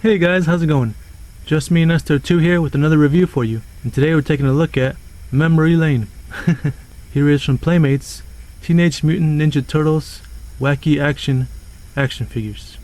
Hey guys, how's it going? Just me and Nestor 2 here with another review for you, and today we're taking a look at Memory Lane. Here is from Playmates, Teenage Mutant Ninja Turtles Wacky action figures.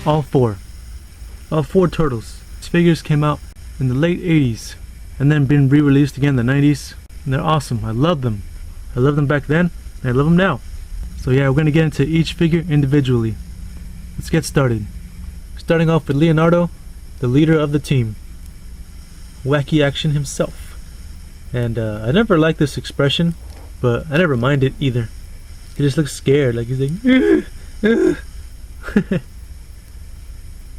All four turtles. These figures came out in the late 80s and then been re-released again in the 90s, and they're awesome. I love them. I loved them back then and I love them now. So yeah, we're gonna get into each figure individually. Let's get started. Starting off with Leonardo, the leader of the team. Wacky action himself. And I never liked this expression, but I never mind it either. He just looks scared, like he's like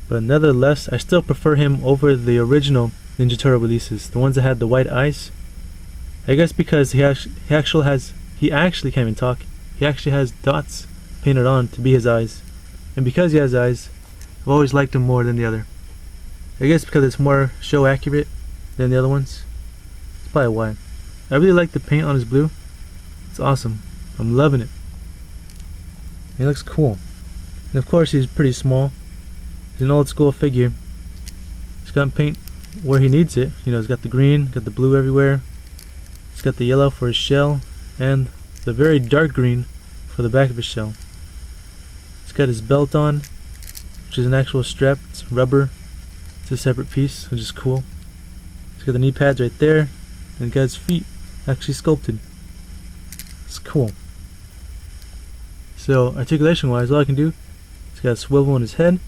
But nevertheless, I still prefer him over the original Ninja Turtle releases, the ones that had the white eyes. I guess because he actually can't even talk. He actually has dots painted on to be his eyes, and because he has eyes, I've always liked him more than the other. I guess because it's more show accurate than the other ones. That's probably why. I really like the paint on his blue. It's awesome. I'm loving it. He looks cool, and of course he's pretty small. He's an old school figure. He's got paint where he needs it. You know, he's got the green, got the blue everywhere. He's got the yellow for his shell, and the very dark green for the back of his shell. He's got his belt on, which is an actual strap. It's rubber. It's a separate piece, which is cool. He's got the knee pads right there, and got his feet actually sculpted. It's cool. So, articulation wise, all I can do, he's got a swivel on his head,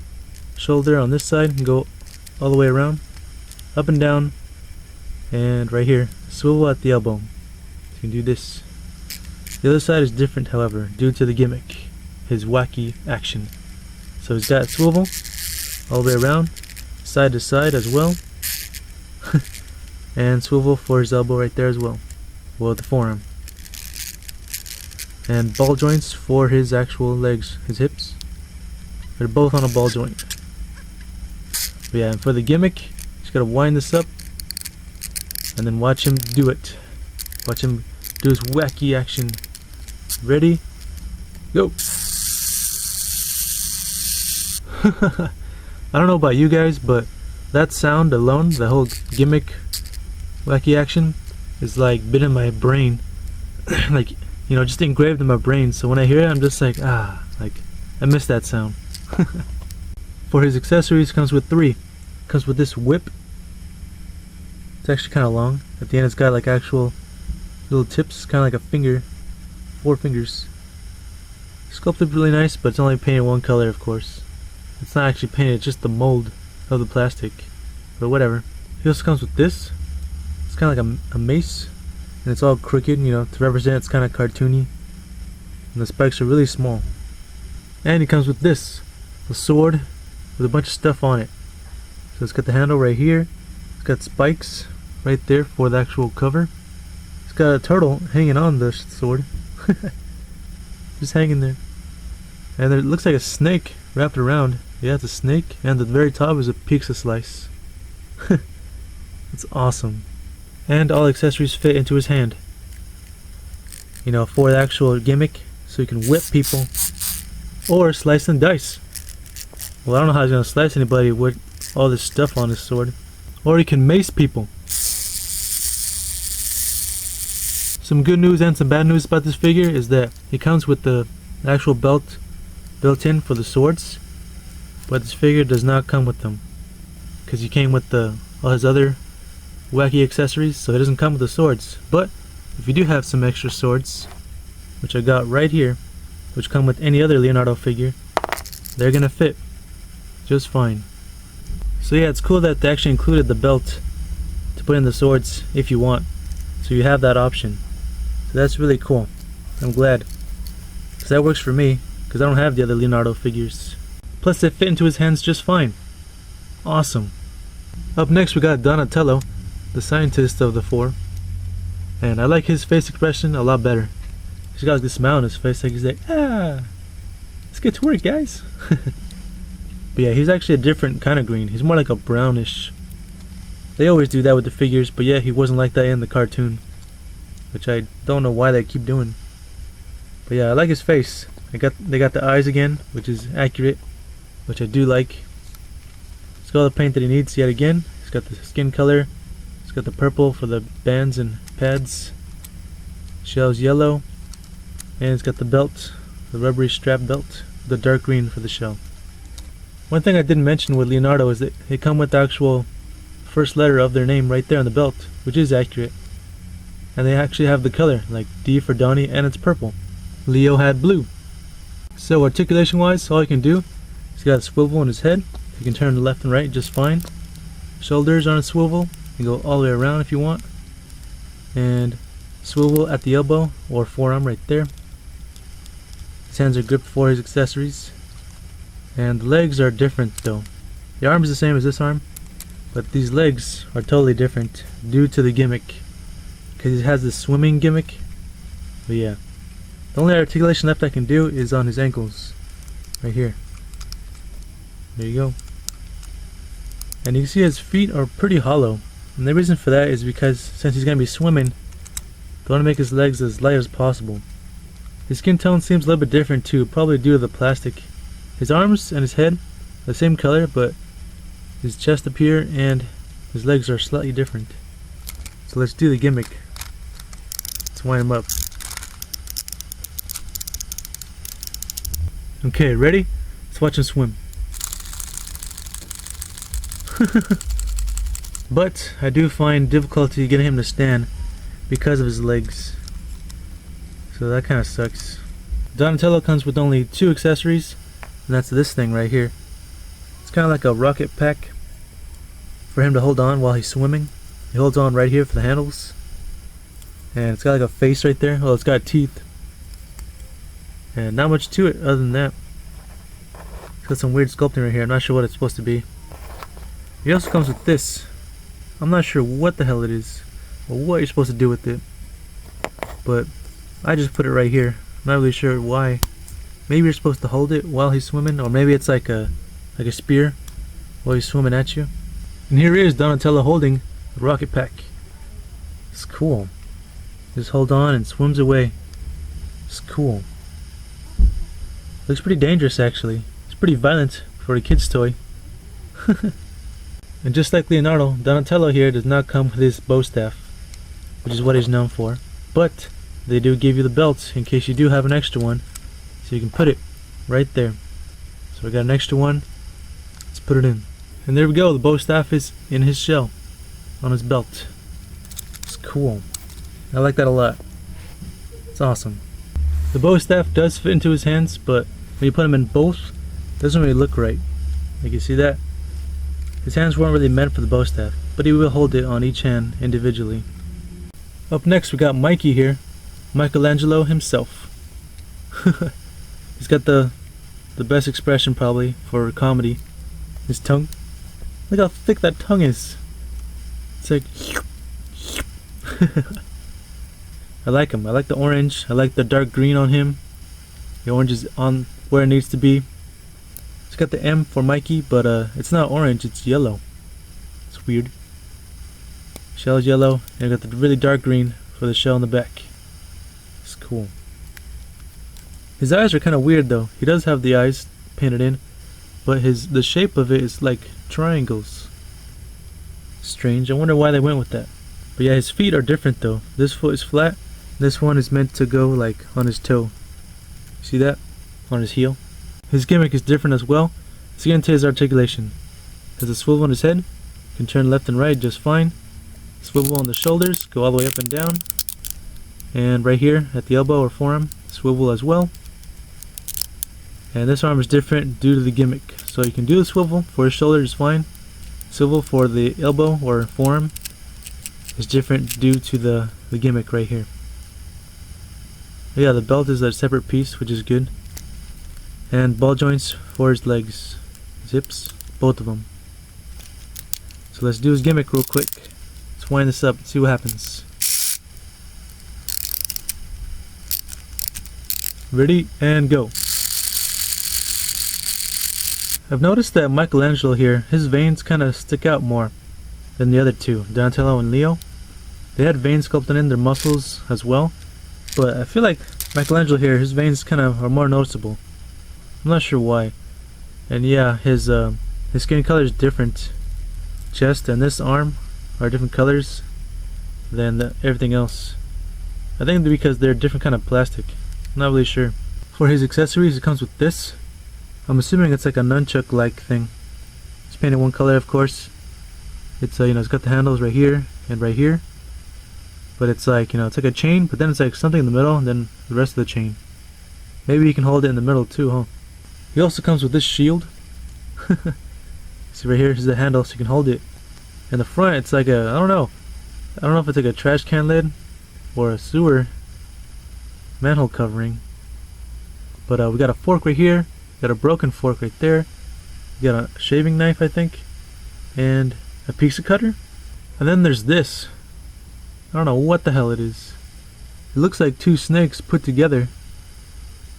shoulder on this side, and go all the way around, up and down, and right here, swivel at the elbow. You can do this. The other side is different, however, due to the gimmick, his wacky action. So he's got a swivel all the way around, side to side as well, and swivel for his elbow right there as well, well, the forearm, and ball joints for his actual legs, his hips. They're both on a ball joint. But yeah, and for the gimmick, just gotta wind this up and then watch him do it. Watch him do his wacky action. Ready? Go! I don't know about you guys, but that sound alone, the whole gimmick wacky action, is like been in my brain. Like, you know, just engraved in my brain. So when I hear it, I'm just like, like, I miss that sound. For his accessories, comes with 3. Comes with this whip. It's actually kind of long. At the end, it's got like actual little tips, kind of like a finger, 4 fingers. Sculpted really nice, but it's only painted one color, of course. It's not actually painted; it's just the mold of the plastic. But whatever. He also comes with this. It's kind of like a mace, and it's all crooked, you know, to represent it's kind of cartoony. And the spikes are really small. And he comes with this, a sword with a bunch of stuff on it. So it's got the handle right here. It's got spikes right there for the actual cover. It's got a turtle hanging on the sword. Just hanging there. And there looks like a snake wrapped around. Yeah, it's a snake. And at the very top is a pizza slice. It's awesome. And all accessories fit into his hand. You know, for the actual gimmick, so you can whip people or slice and dice. Well, I don't know how he's gonna slice anybody with all this stuff on his sword. Or he can mace people. Some good news and some bad news about this figure is that it comes with the actual belt built in for the swords, but this figure does not come with them, because he came with all his other wacky accessories, so it doesn't come with the swords. But if you do have some extra swords, which I got right here, which come with any other Leonardo figure, they're gonna fit just fine. So yeah, it's cool that they actually included the belt to put in the swords if you want, so you have that option. So that's really cool. I'm glad, because that works for me, because I don't have the other Leonardo figures. Plus they fit into his hands just fine. Awesome. Up next we got Donatello, the scientist of the 4, and I like his face expression a lot better. He's got like this smile on his face, like he's like, ah, let's get to work, guys. But yeah, he's actually a different kind of green. He's more like a brownish. They always do that with the figures, but yeah, he wasn't like that in the cartoon, which I don't know why they keep doing. But yeah, I like his face. They got the eyes again, which is accurate, which I do like. He's got all the paint that he needs yet again. He's got the skin color. He's got the purple for the bands and pads. Shell's yellow. And it's got the belt, the rubbery strap belt, the dark green for the shell. One thing I didn't mention with Leonardo is that they come with the actual first letter of their name right there on the belt, which is accurate. And they actually have the color, like D for Donnie, and it's purple. Leo had blue. So articulation wise, all you can do, he's got a swivel in his head. You can turn to left and right just fine. Shoulders on a swivel. You can go all the way around if you want. And swivel at the elbow or forearm right there. His hands are gripped for his accessories. And the legs are different though. The arm is the same as this arm, but these legs are totally different due to the gimmick. Because he has this swimming gimmick. But yeah. The only articulation left I can do is on his ankles. Right here. There you go. And you can see his feet are pretty hollow. And the reason for that is because since he's going to be swimming, they want to make his legs as light as possible. His skin tone seems a little bit different too, probably due to the plastic. His arms and his head, the same color, but his chest up here and his legs are slightly different. So let's do the gimmick. Let's wind him up. Okay, ready? Let's watch him swim. But I do find difficulty getting him to stand because of his legs. So that kind of sucks. Donatello comes with only 2 accessories, and that's this thing right here. It's kind of like a rocket pack for him to hold on while he's swimming. He holds on right here for the handles. And it's got like a face right there. Well, it's got teeth. And not much to it other than that. It's got some weird sculpting right here. I'm not sure what it's supposed to be. He also comes with this. I'm not sure what the hell it is or what you're supposed to do with it. But I just put it right here. I'm not really sure why. Maybe you're supposed to hold it while he's swimming, or maybe it's like a spear while he's swimming at you. And here is Donatello holding the rocket pack. It's cool. Just hold on and swims away. It's cool. Looks pretty dangerous actually. It's pretty violent for a kid's toy. And just like Leonardo, Donatello here does not come with his bow staff, which is what he's known for. But they do give you the belt in case you do have an extra one, so you can put it right there. So I got an extra one. Let's put it in. And there we go. The bow staff is in his shell, on his belt. It's cool. I like that a lot. It's awesome. The bow staff does fit into his hands, but when you put them in both, it doesn't really look right. Like you see that? His hands weren't really meant for the bow staff, but he will hold it on each hand individually. Up next we got Mikey here. Michelangelo himself. He's got the best expression probably for comedy. His tongue. Look how thick that tongue is. It's like I like him. I like the orange. I like the dark green on him. The orange is on where it needs to be. It's got the M for Mikey, but it's not orange, it's yellow. It's weird. Shell's yellow, and I got the really dark green for the shell on the back. It's cool. His eyes are kind of weird though. He does have the eyes painted in, but the shape of it is like triangles. Strange. I wonder why they went with that. But yeah, his feet are different though. This foot is flat. This one is meant to go like on his toe. See that? On his heel. His gimmick is different as well. Let's get into his articulation. Has a swivel on his head. Can turn left and right just fine. Swivel on the shoulders. Go all the way up and down. And right here at the elbow or forearm, swivel as well. And this arm is different due to the gimmick. So you can do the swivel for his shoulder is fine. Swivel for the elbow or forearm is different due to the gimmick right here. But yeah, the belt is a separate piece, which is good. And ball joints for his legs. Zips, both of them. So let's do his gimmick real quick. Let's wind this up and see what happens. Ready and go. I've noticed that Michelangelo here, his veins kind of stick out more than the other two, Donatello and Leo. They had veins sculpted in their muscles as well, but I feel like Michelangelo here, his veins kind of are more noticeable. I'm not sure why. And yeah, his skin color is different. Chest and this arm are different colors than everything else. I think because they're different kind of plastic. I'm not really sure. For his accessories, it comes with this. I'm assuming it's like a nunchuck-like thing. It's painted one color, of course. It's you know, it's got the handles right here and right here. But it's like, you know, it's like a chain, but then it's like something in the middle, and then the rest of the chain. Maybe you can hold it in the middle too, huh? He also comes with this shield. See right here, here's the handle, so you can hold it. In the front, it's like a, I don't know if it's like a trash can lid or a sewer manhole covering. But we got a fork right here, got a broken fork right there, we got a shaving knife, I think, and a pizza cutter. And then there's this. I don't know what the hell it is. It looks like two snakes put together.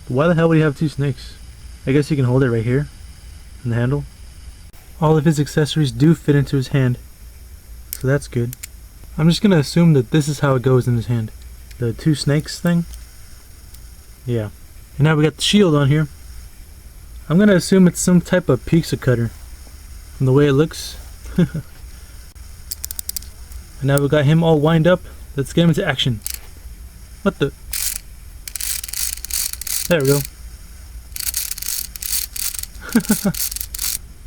But why the hell would you have two snakes? I guess you can hold it right here in the handle. All of his accessories do fit into his hand, so that's good. I'm just gonna assume that this is how it goes in his hand. The two snakes thing. Yeah. And now we got the shield on here. I'm gonna assume it's some type of pizza cutter from the way it looks. And now we got him all wind up. Let's get him into action. What the? There we go.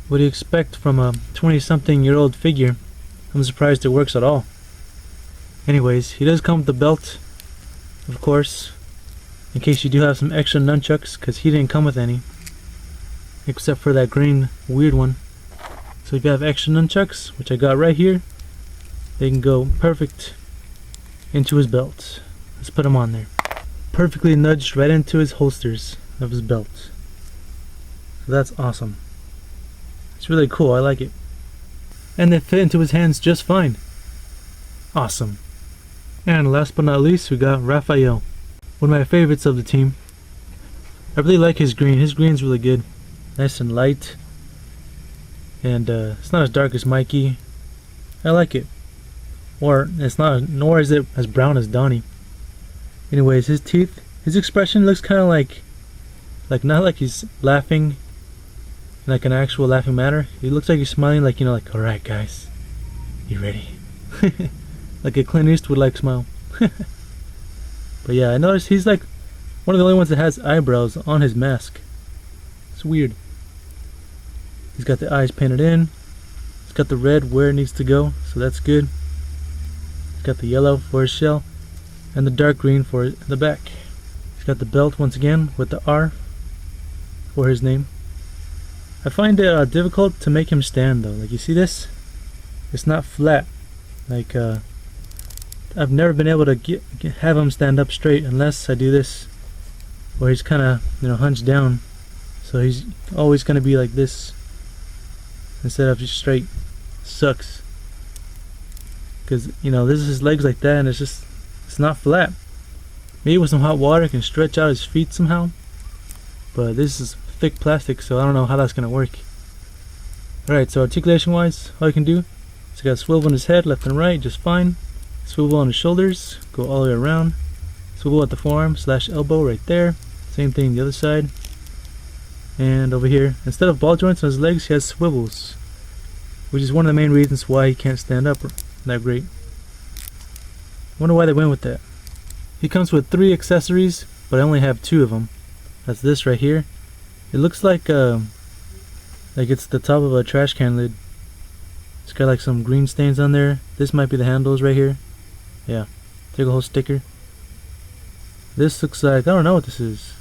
What do you expect from a 20-something-year-old figure? I'm surprised it works at all. Anyways, he does come with the belt, of course, in case you do have some extra nunchucks, because he didn't come with any, except for that green weird one. So if you have extra nunchucks, which I got right here, they can go perfect into his belt. Let's put them on there. Perfectly nudged right into his holsters of his belt. So that's awesome. It's really cool, I like it. And they fit into his hands just fine. Awesome. And last but not least, we got Raphael. One of my favorites of the team. I really like his green. His green's really good. Nice and light. And it's not as dark as Mikey. I like it. Or it's not, nor is it as brown as Donnie. Anyways, his teeth, his expression looks kind of like not like he's laughing in like an actual laughing manner. He looks like he's smiling, like, you know, like, alright guys, you ready? Like a Clint Eastwood like smile. But yeah, I noticed he's like one of the only ones that has eyebrows on his mask. It's weird. He's got the eyes painted in. He's got the red where it needs to go, so that's good. He's got the yellow for his shell and the dark green for the back. He's got the belt once again with the R for his name. I find it difficult to make him stand though. Like, you see this? It's not flat. Like I've never been able to have him stand up straight unless I do this, where he's kind of, you know, hunched down. So he's always gonna be like this instead of just straight. Sucks. Because, you know, this is his legs like that, and it's not flat. Maybe with some hot water I can stretch out his feet somehow, but this is thick plastic, so I don't know how that's gonna work. Alright, so articulation wise, all you can do is, got a swivel in his head left and right just fine. Swivel on his shoulders, go all the way around. Swivel at the forearm / elbow right there. Same thing the other side. And over here, instead of ball joints on his legs, he has swivels, which is one of the main reasons why he can't stand up that great. Wonder why they went with that. He comes with 3 accessories, but I only have 2 of them. That's this right here. It looks like it's the top of a trash can lid. It's got like some green stains on there. This might be the handles right here. Yeah, take a whole sticker. This looks like, I don't know what this is.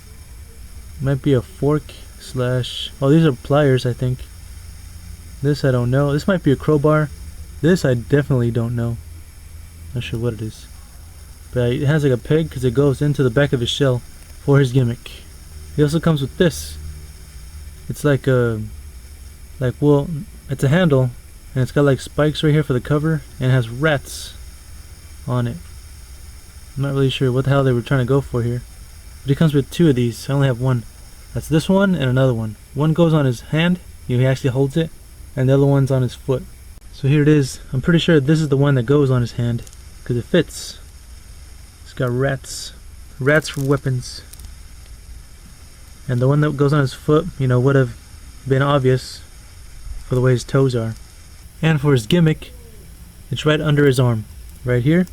It might be a fork / oh, these are pliers, I think. This I don't know. This might be a crowbar. This I definitely don't know. Not sure what it is. But it has like a peg because it goes into the back of his shell for his gimmick. He also comes with this. It's like well, it's a handle, and it's got like spikes right here for the cover, and it has rats on it. I'm not really sure what the hell they were trying to go for here. But he comes with 2 of these. I only have 1. That's this one and another one. One goes on his hand, he actually holds it, and the other one's on his foot. So here it is. I'm pretty sure this is the one that goes on his hand, because it fits. It's got rats. Rats for weapons. And the one that goes on his foot, would have been obvious for the way his toes are. And for his gimmick, it's right under his arm. Right here.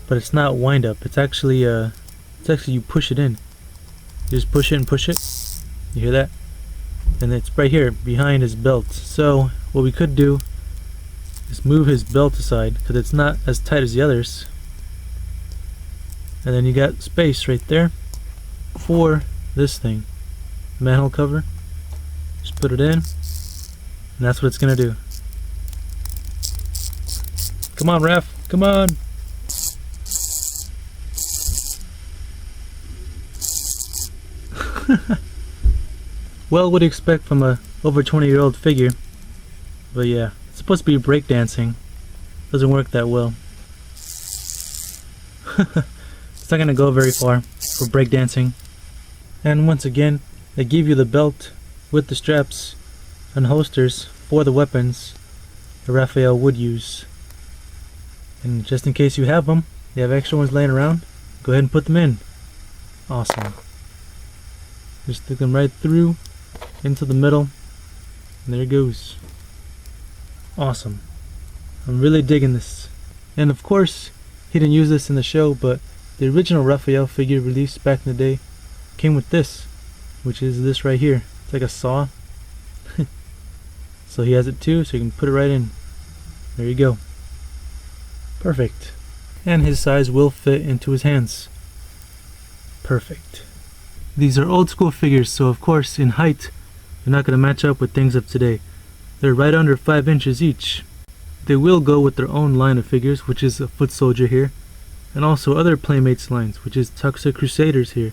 But it's not wind up. It's actually you push it in. You just push it and push it. You hear that? And it's right here behind his belt. So what we could do is move his belt aside, because it's not as tight as the others. And then you got space right there for this thing. Manhole cover. Just put it in, and that's what it's gonna do. Come on, Raph. Come on. Well, what do you expect from a over 20-year-old figure? But yeah, it's supposed to be breakdancing. Doesn't work that well. It's not gonna go very far for breakdancing. And once again, they give you the belt with the straps and holsters for the weapons that Raphael would use. And just in case you have them, you have extra ones laying around, go ahead and put them in. Awesome. Just stick them right through into the middle, and there it goes. Awesome. I'm really digging this. And of course, he didn't use this in the show, but the original Raphael figure released back in the day came with this, which is this right here. It's like a saw. So he has it too, so you can put it right in. There you go. Perfect. And his size will fit into his hands. Perfect. These are old school figures, so of course in height they're not going to match up with things of today. They're right under 5 inches each. They will go with their own line of figures, which is a Foot Soldier here, and also other Playmates lines, which is Tuxa Crusaders here.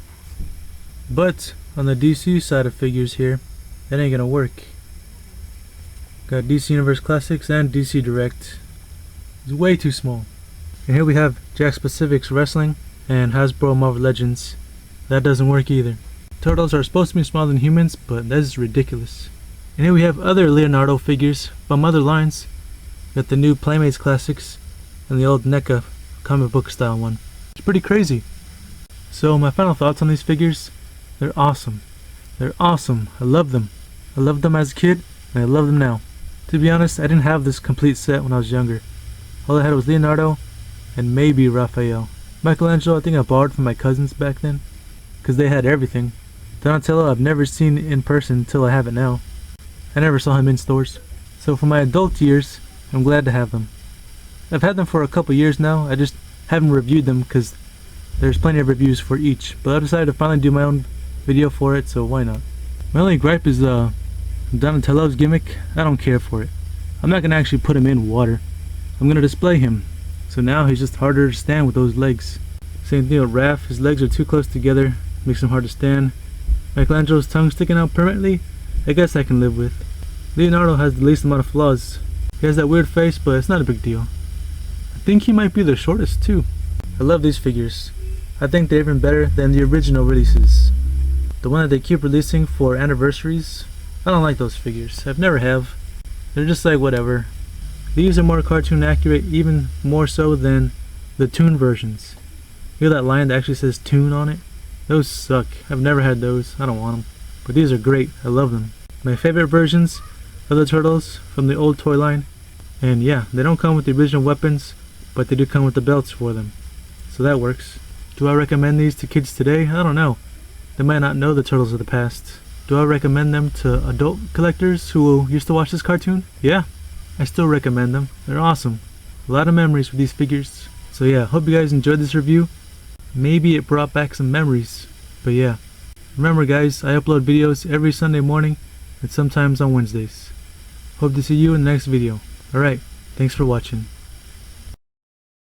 But on the DC side of figures here, that ain't gonna work. Got DC Universe Classics and DC Direct. It's way too small. And here we have Jakks Pacific's Wrestling and Hasbro Marvel Legends. That doesn't work either. Turtles are supposed to be smaller than humans, but that is ridiculous. And here we have other Leonardo figures from other lines. Got the new Playmates Classics and the old NECA comic book style one. It's pretty crazy. So my final thoughts on these figures, they're awesome. They're awesome. I love them. I loved them as a kid, and I love them now. To be honest, I didn't have this complete set when I was younger. All I had was Leonardo and maybe Raphael. Michelangelo I think I borrowed from my cousins back then, because they had everything. Donatello I've never seen in person until I have it now. I never saw him in stores. So for my adult years, I'm glad to have them. I've had them for a couple years now, I just haven't reviewed them because there's plenty of reviews for each. But I decided to finally do my own video for it, so why not? My only gripe is Donatello's gimmick. I don't care for it. I'm not going to actually put him in water. I'm going to display him. So now he's just harder to stand with those legs. Same thing with Raph, his legs are too close together, makes him hard to stand. Michelangelo's tongue sticking out permanently, I guess I can live with. Leonardo has the least amount of flaws. He has that weird face, but it's not a big deal. I think he might be the shortest too. I love these figures. I think they're even better than the original releases. The one that they keep releasing for anniversaries, I don't like those figures. I've never have. They're just like whatever. These are more cartoon accurate, even more so than the Toon versions. You hear that line that actually says Toon on it? Those suck. I've never had those. I don't want them. But these are great. I love them. My favorite versions of the Turtles from the old toy line. And yeah, they don't come with the original weapons, but they do come with the belts for them. So that works. Do I recommend these to kids today? I don't know. They might not know the Turtles of the past. Do I recommend them to adult collectors who used to watch this cartoon? Yeah, I still recommend them. They're awesome. A lot of memories with these figures. So yeah, hope you guys enjoyed this review. Maybe it brought back some memories. But yeah, remember guys, I upload videos every Sunday morning and sometimes on Wednesdays. Hope to see you in the next video. Alright, thanks for watching.